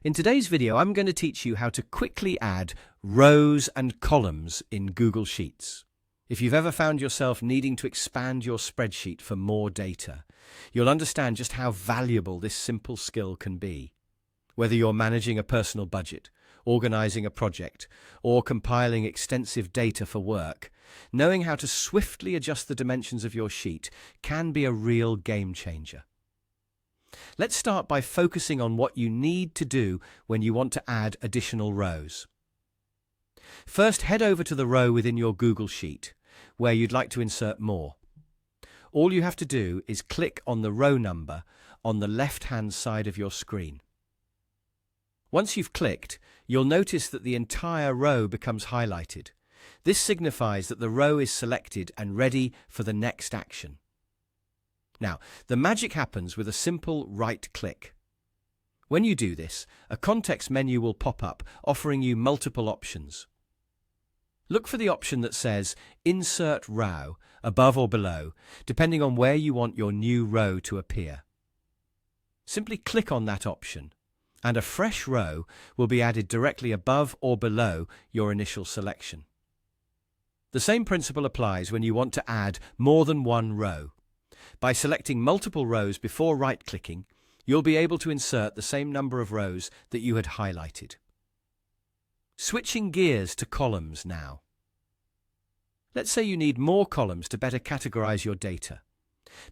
In today's video, I'm going to teach you how to quickly add rows and columns in Google Sheets. If you've ever found yourself needing to expand your spreadsheet for more data, you'll understand just how valuable this simple skill can be. Whether you're managing a personal budget, organizing a project, or compiling extensive data for work, knowing how to swiftly adjust the dimensions of your sheet can be a real game changer. Let's start by focusing on what you need to do when you want to add additional rows. First, head over to the row within your Google Sheet where you'd like to insert more. All you have to do is click on the row number on the left-hand side of your screen. Once you've clicked, you'll notice that the entire row becomes highlighted. This signifies that the row is selected and ready for the next action. Now, the magic happens with a simple right click. When you do this, a context menu will pop up, offering you multiple options. Look for the option that says Insert Row above or below, depending on where you want your new row to appear. Simply click on that option, and a fresh row will be added directly above or below your initial selection. The same principle applies when you want to add more than one row. By selecting multiple rows before right-clicking, you'll be able to insert the same number of rows that you had highlighted. Switching gears to columns now. Let's say you need more columns to better categorize your data.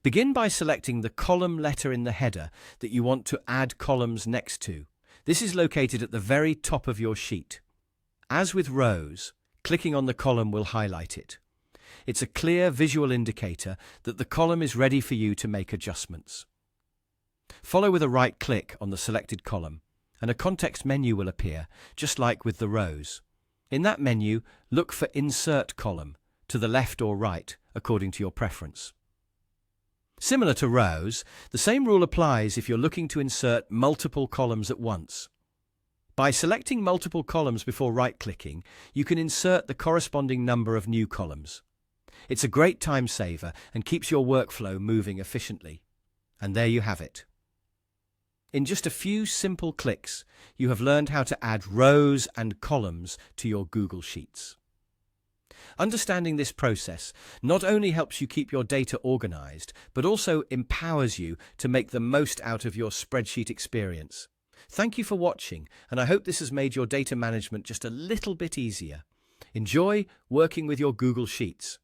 Begin by selecting the column letter in the header that you want to add columns next to. This is located at the very top of your sheet. As with rows, clicking on the column will highlight it. It's a clear visual indicator that the column is ready for you to make adjustments. Follow with a right click on the selected column, and a context menu will appear, just like with the rows. In that menu, look for Insert Column, to the left or right, according to your preference. Similar to rows, the same rule applies if you're looking to insert multiple columns at once. By selecting multiple columns before right-clicking, you can insert the corresponding number of new columns. It's a great time saver and keeps your workflow moving efficiently. And there you have it. In just a few simple clicks, you have learned how to add rows and columns to your Google Sheets. Understanding this process not only helps you keep your data organized, but also empowers you to make the most out of your spreadsheet experience. Thank you for watching, and I hope this has made your data management just a little bit easier. Enjoy working with your Google Sheets.